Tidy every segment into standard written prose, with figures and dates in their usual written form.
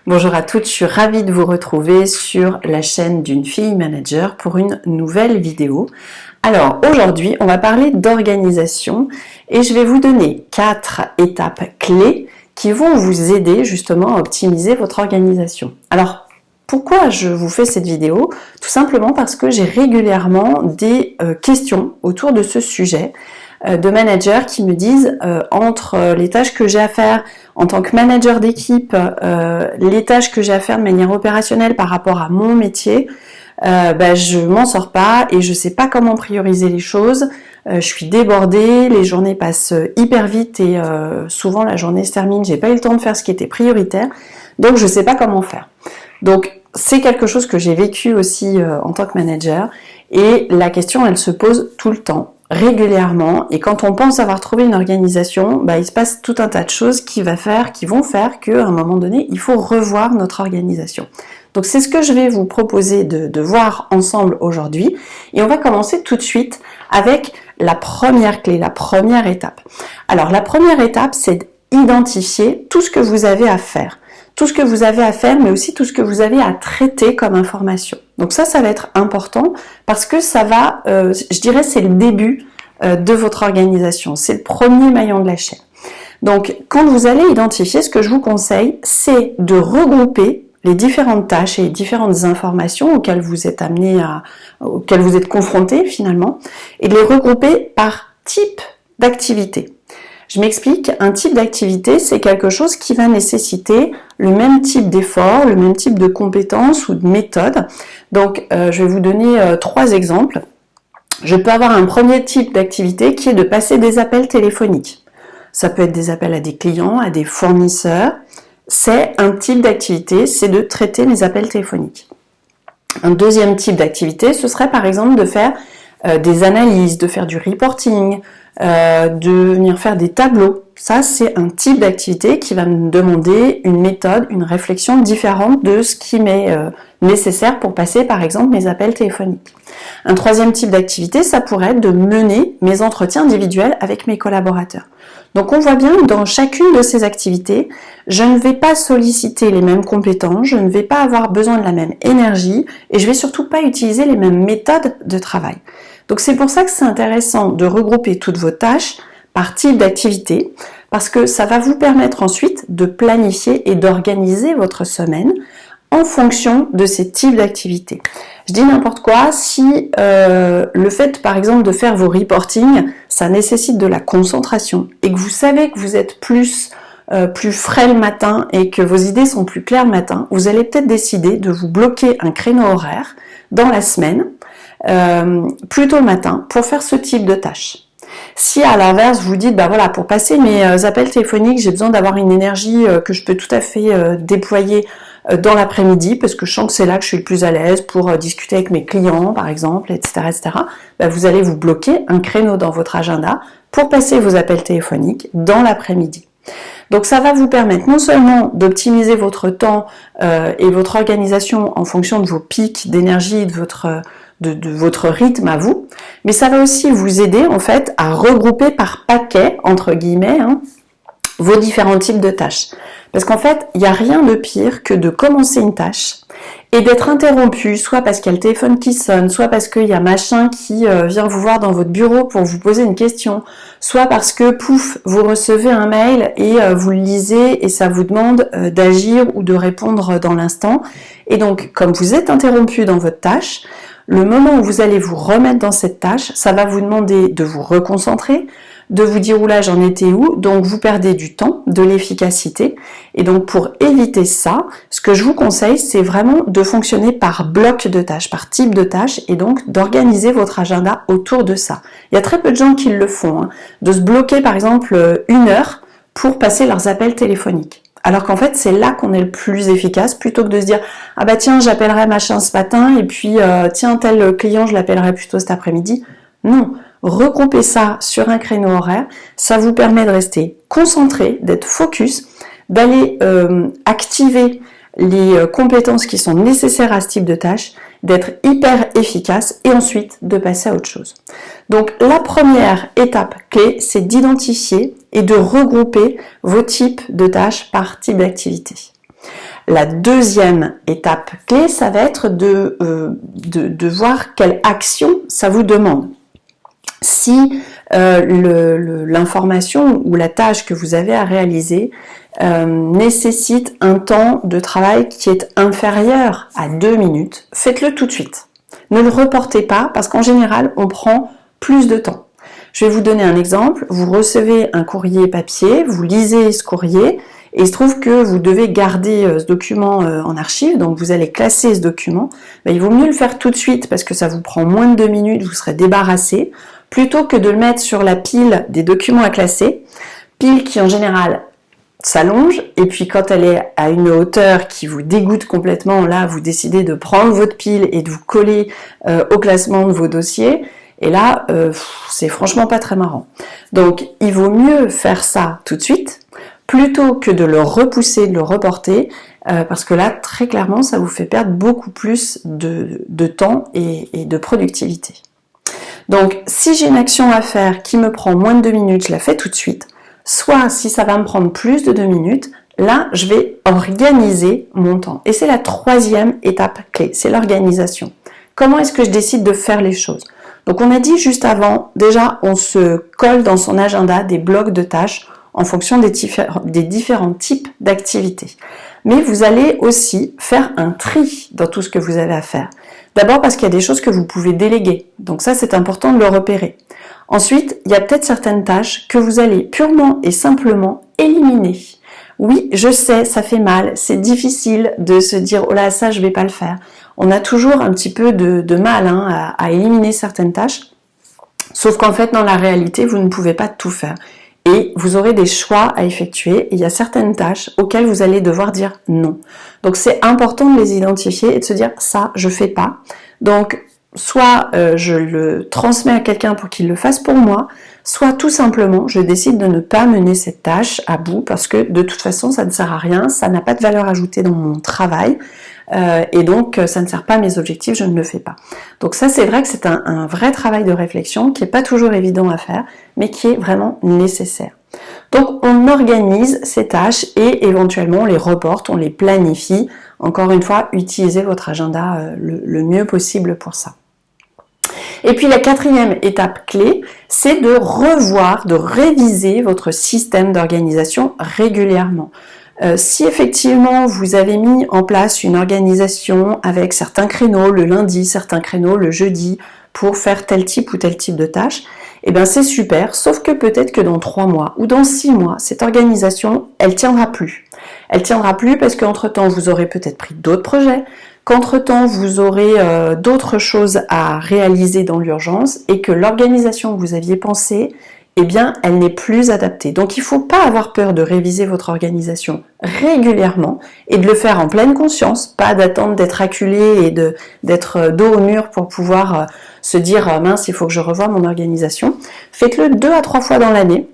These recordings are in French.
Bonjour à toutes, je suis ravie de vous retrouver sur la chaîne d'une fille manager pour une nouvelle vidéo. Alors aujourd'hui, on va parler d'organisation et je vais vous donner 4 étapes clés qui vont vous aider justement à optimiser votre organisation. Alors pourquoi je vous fais cette vidéo? Tout simplement parce que j'ai régulièrement des questions autour de ce sujet de managers qui me disent entre les tâches que j'ai à faire en tant que manager d'équipe, les tâches que j'ai à faire de manière opérationnelle par rapport à mon métier, je m'en sors pas et je sais pas comment prioriser les choses. Je suis débordée, les journées passent hyper vite et souvent la journée se termine, j'ai pas eu le temps de faire ce qui était prioritaire, donc je sais pas comment faire. Donc c'est quelque chose que j'ai vécu aussi en tant que manager et la question elle se pose tout le temps, régulièrement, et quand on pense avoir trouvé une organisation, il se passe tout un tas de choses qui vont faire qu'à un moment donné, il faut revoir notre organisation. Donc c'est ce que je vais vous proposer de voir ensemble aujourd'hui, et on va commencer tout de suite avec la première clé, la première étape. Alors la première étape, c'est d'identifier tout ce que vous avez à faire. Tout ce que vous avez à faire, mais aussi tout ce que vous avez à traiter comme information. Donc ça va être important parce que ça va, je dirais, c'est le début de votre organisation. C'est le premier maillon de la chaîne. Donc quand vous allez identifier, ce que je vous conseille, c'est de regrouper les différentes tâches et les différentes informations auxquelles vous êtes auxquelles vous êtes confrontés finalement, et de les regrouper par type d'activité. Je m'explique, un type d'activité, c'est quelque chose qui va nécessiter le même type d'effort, le même type de compétences ou de méthode. Donc, je vais vous donner 3 exemples. Je peux avoir un premier type d'activité qui est de passer des appels téléphoniques. Ça peut être des appels à des clients, à des fournisseurs. C'est un type d'activité, c'est de traiter les appels téléphoniques. Un deuxième type d'activité, ce serait par exemple de faire des analyses, de faire du reporting, de venir faire des tableaux. Ça, c'est un type d'activité qui va me demander une méthode, une réflexion différente de ce qui m'est nécessaire pour passer, par exemple, mes appels téléphoniques. Un troisième type d'activité, ça pourrait être de mener mes entretiens individuels avec mes collaborateurs. Donc, on voit bien que dans chacune de ces activités, je ne vais pas solliciter les mêmes compétences, je ne vais pas avoir besoin de la même énergie et je vais surtout pas utiliser les mêmes méthodes de travail. Donc c'est pour ça que c'est intéressant de regrouper toutes vos tâches par type d'activité, parce que ça va vous permettre ensuite de planifier et d'organiser votre semaine en fonction de ces types d'activités. Je dis n'importe quoi, si le fait par exemple de faire vos reportings, ça nécessite de la concentration et que vous savez que vous êtes plus frais le matin et que vos idées sont plus claires le matin, vous allez peut-être décider de vous bloquer un créneau horaire dans la semaine, plutôt le matin, pour faire ce type de tâches. Si à l'inverse vous dites, pour passer mes appels téléphoniques, j'ai besoin d'avoir une énergie que je peux tout à fait déployer dans l'après-midi, parce que je sens que c'est là que je suis le plus à l'aise pour discuter avec mes clients, par exemple, etc., vous allez vous bloquer un créneau dans votre agenda pour passer vos appels téléphoniques dans l'après-midi. Donc ça va vous permettre non seulement d'optimiser votre temps et votre organisation en fonction de vos pics d'énergie, de votre rythme à vous, mais ça va aussi vous aider en fait à regrouper par paquet, entre guillemets, vos différents types de tâches. Parce qu'en fait, il n'y a rien de pire que de commencer une tâche et d'être interrompu, soit parce qu'il y a le téléphone qui sonne, soit parce qu'il y a machin qui vient vous voir dans votre bureau pour vous poser une question, soit parce que, pouf, vous recevez un mail et vous le lisez et ça vous demande d'agir ou de répondre dans l'instant. Et donc, comme vous êtes interrompu dans votre tâche, le moment où vous allez vous remettre dans cette tâche, ça va vous demander de vous reconcentrer, de vous dire oula j'en étais où, donc vous perdez du temps, de l'efficacité. Et donc pour éviter ça, ce que je vous conseille, c'est vraiment de fonctionner par bloc de tâches, par type de tâches, et donc d'organiser votre agenda autour de ça. Il y a très peu de gens qui le font, de se bloquer par exemple 1 heure pour passer leurs appels téléphoniques. Alors qu'en fait, c'est là qu'on est le plus efficace, plutôt que de se dire « Ah bah tiens, j'appellerai machin ce matin, et puis tiens, tel client, je l'appellerai plutôt cet après-midi. » Non, regroupez ça sur un créneau horaire, ça vous permet de rester concentré, d'être focus, d'aller activer les compétences qui sont nécessaires à ce type de tâche, d'être hyper efficace et ensuite de passer à autre chose. Donc la première étape clé, c'est d'identifier et de regrouper vos types de tâches par type d'activité. La deuxième étape clé, ça va être de voir quelle action ça vous demande. Si l'information ou la tâche que vous avez à réaliser nécessite un temps de travail qui est inférieur à 2 minutes, faites-le tout de suite. Ne le reportez pas parce qu'en général, on prend plus de temps. Je vais vous donner un exemple. Vous recevez un courrier papier, vous lisez ce courrier et il se trouve que vous devez garder ce document en archive, donc vous allez classer ce document. Il vaut mieux le faire tout de suite parce que ça vous prend moins de 2 minutes, vous serez débarrassé, plutôt que de le mettre sur la pile des documents à classer, pile qui en général s'allonge, et puis quand elle est à une hauteur qui vous dégoûte complètement, là vous décidez de prendre votre pile et de vous coller au classement de vos dossiers, et là c'est franchement pas très marrant. Donc il vaut mieux faire ça tout de suite, plutôt que de le repousser, de le reporter, parce que là très clairement ça vous fait perdre beaucoup plus de temps et de productivité. Donc si j'ai une action à faire qui me prend moins de 2 minutes, je la fais tout de suite. Soit si ça va me prendre plus de 2 minutes, là je vais organiser mon temps. Et c'est la troisième étape clé, c'est l'organisation. Comment est-ce que je décide de faire les choses? Donc on a dit juste avant, déjà on se colle dans son agenda des blocs de tâches en fonction des différents types d'activités. Mais vous allez aussi faire un tri dans tout ce que vous avez à faire. D'abord parce qu'il y a des choses que vous pouvez déléguer, donc ça c'est important de le repérer. Ensuite, il y a peut-être certaines tâches que vous allez purement et simplement éliminer. Oui, je sais, ça fait mal, c'est difficile de se dire « Oh là, ça je vais pas le faire ». On a toujours un petit peu de mal à éliminer certaines tâches, sauf qu'en fait, dans la réalité, vous ne pouvez pas tout faire. Et vous aurez des choix à effectuer, et il y a certaines tâches auxquelles vous allez devoir dire non. Donc c'est important de les identifier et de se dire « ça, je fais pas ». Donc soit je le transmets à quelqu'un pour qu'il le fasse pour moi, soit tout simplement je décide de ne pas mener cette tâche à bout parce que de toute façon ça ne sert à rien, ça n'a pas de valeur ajoutée dans mon travail et donc ça ne sert pas à mes objectifs, je ne le fais pas. Donc ça c'est vrai que c'est un vrai travail de réflexion qui n'est pas toujours évident à faire mais qui est vraiment nécessaire. Donc on organise ces tâches et éventuellement on les reporte, on les planifie. Encore une fois, utilisez votre agenda le mieux possible pour ça. Et puis la quatrième étape clé, c'est de revoir, de réviser votre système d'organisation régulièrement. Si effectivement vous avez mis en place une organisation avec certains créneaux le lundi, certains créneaux le jeudi pour faire tel type ou tel type de tâche, eh bien c'est super, sauf que peut-être que dans 3 mois ou dans 6 mois, cette organisation, elle tiendra plus. Elle tiendra plus parce qu'entre-temps, vous aurez peut-être pris d'autres projets, qu'entre-temps, vous aurez d'autres choses à réaliser dans l'urgence et que l'organisation que vous aviez pensée, eh bien, elle n'est plus adaptée. Donc, il ne faut pas avoir peur de réviser votre organisation régulièrement et de le faire en pleine conscience, pas d'attendre d'être acculé et d'être dos au mur pour pouvoir se dire « mince, il faut que je revoie mon organisation ». Faites-le 2 à 3 fois dans l'année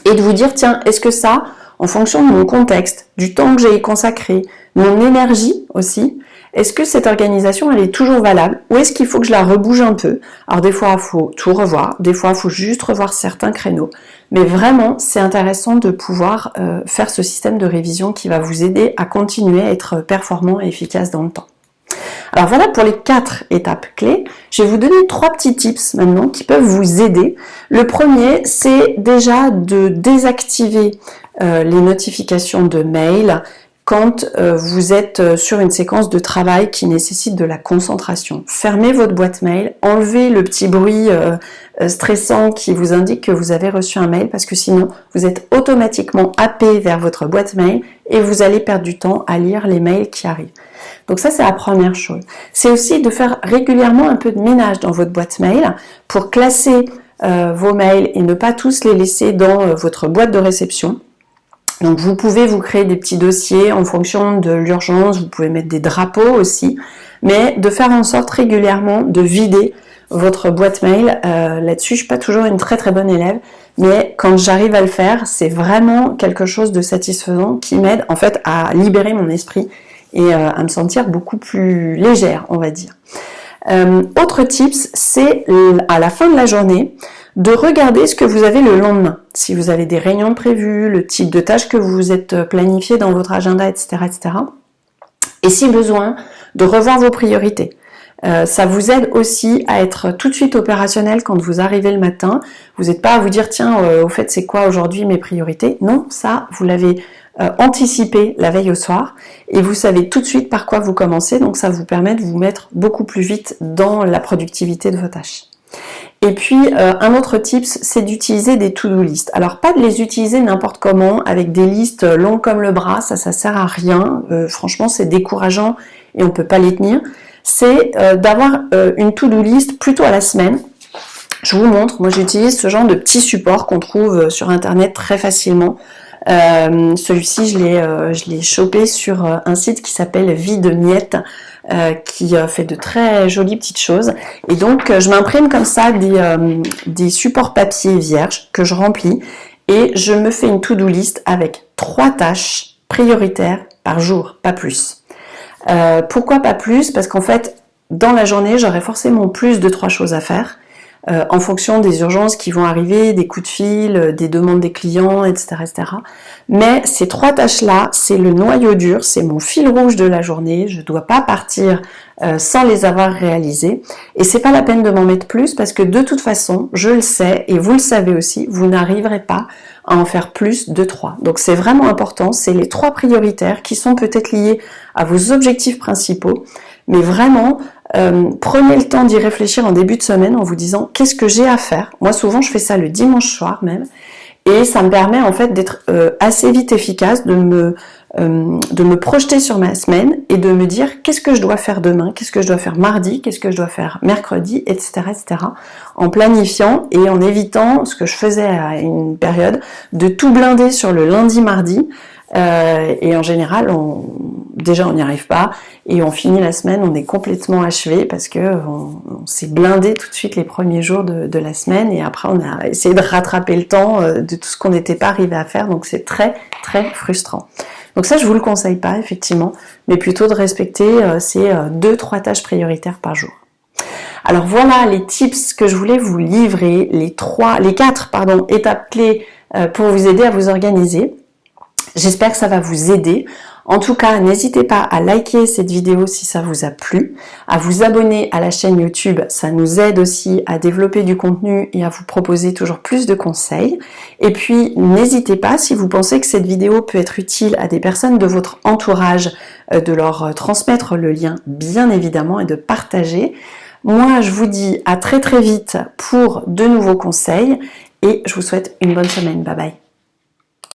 et de vous dire « tiens, est-ce que ça, en fonction de mon contexte, du temps que j'ai consacré, mon énergie aussi, est-ce que cette organisation, elle est toujours valable ou est-ce qu'il faut que je la rebouge un peu ?» Alors des fois, il faut tout revoir, des fois, il faut juste revoir certains créneaux. Mais vraiment, c'est intéressant de pouvoir faire ce système de révision qui va vous aider à continuer à être performant et efficace dans le temps. Alors voilà pour les 4 étapes clés. Je vais vous donner 3 petits tips maintenant qui peuvent vous aider. Le premier, c'est déjà de désactiver les notifications de mail quand vous êtes sur une séquence de travail qui nécessite de la concentration. Fermez votre boîte mail, enlevez le petit bruit stressant qui vous indique que vous avez reçu un mail parce que sinon vous êtes automatiquement happé vers votre boîte mail et vous allez perdre du temps à lire les mails qui arrivent. Donc ça c'est la première chose. C'est aussi de faire régulièrement un peu de ménage dans votre boîte mail pour classer vos mails et ne pas tous les laisser dans votre boîte de réception. Donc vous pouvez vous créer des petits dossiers en fonction de l'urgence, vous pouvez mettre des drapeaux aussi, mais de faire en sorte régulièrement de vider votre boîte mail. Là-dessus, je suis pas toujours une très très bonne élève, mais quand j'arrive à le faire, c'est vraiment quelque chose de satisfaisant qui m'aide en fait à libérer mon esprit et à me sentir beaucoup plus légère, on va dire. Autre tips, c'est à la fin de la journée, de regarder ce que vous avez le lendemain. Si vous avez des réunions prévues, le type de tâches que vous vous êtes planifié dans votre agenda, etc., etc. Et si besoin, de revoir vos priorités. Ça vous aide aussi à être tout de suite opérationnel quand vous arrivez le matin. Vous n'êtes pas à vous dire tiens, au fait c'est quoi aujourd'hui mes priorités? Non, ça vous l'avez anticipé la veille au soir et vous savez tout de suite par quoi vous commencez, donc ça vous permet de vous mettre beaucoup plus vite dans la productivité de vos tâches. Et puis un autre tips, c'est d'utiliser des to-do list. Alors pas de les utiliser n'importe comment avec des listes longues comme le bras, ça sert à rien. Franchement c'est décourageant et on peut pas les tenir. C'est d'avoir une to-do list plutôt à la semaine. Je vous montre, moi j'utilise ce genre de petit support qu'on trouve sur internet très facilement. Celui-ci je l'ai chopé sur un site qui s'appelle Vie de Miettes, qui fait de très jolies petites choses. Et donc je m'imprime comme ça des supports papier vierges que je remplis et je me fais une to-do list avec 3 tâches prioritaires par jour, pas plus. Pourquoi pas plus? Parce qu'en fait, dans la journée, j'aurai forcément plus de 3 choses à faire, en fonction des urgences qui vont arriver, des coups de fil, des demandes des clients, etc., etc. Mais ces 3 tâches-là, c'est le noyau dur, c'est mon fil rouge de la journée. Je ne dois pas partir sans les avoir réalisées. Et c'est pas la peine de m'en mettre plus parce que de toute façon, je le sais et vous le savez aussi, vous n'arriverez pas à en faire plus de 3. Donc c'est vraiment important, c'est les 3 prioritaires qui sont peut-être liés à vos objectifs principaux, mais vraiment prenez le temps d'y réfléchir en début de semaine en vous disant qu'est-ce que j'ai à faire. Moi souvent je fais ça le dimanche soir même et ça me permet en fait d'être assez vite efficace, de me projeter sur ma semaine et de me dire qu'est-ce que je dois faire demain, qu'est-ce que je dois faire mardi, qu'est-ce que je dois faire mercredi, etc., etc. En planifiant et en évitant ce que je faisais à une période de tout blinder sur le lundi, mardi. Et en général, on n'y arrive pas et on finit la semaine, on est complètement achevé parce que on s'est blindé tout de suite les premiers jours de la semaine et après on a essayé de rattraper le temps de tout ce qu'on n'était pas arrivé à faire, donc c'est très très frustrant. Donc ça, je vous le conseille pas effectivement, mais plutôt de respecter ces 2-3 tâches prioritaires par jour. Alors voilà les tips que je voulais vous livrer, les 4 étapes clés pour vous aider à vous organiser. J'espère que ça va vous aider. En tout cas, n'hésitez pas à liker cette vidéo si ça vous a plu, à vous abonner à la chaîne YouTube, ça nous aide aussi à développer du contenu et à vous proposer toujours plus de conseils. Et puis, n'hésitez pas, si vous pensez que cette vidéo peut être utile à des personnes de votre entourage, de leur transmettre le lien, bien évidemment, et de partager. Moi, je vous dis à très très vite pour de nouveaux conseils et je vous souhaite une bonne semaine. Bye bye.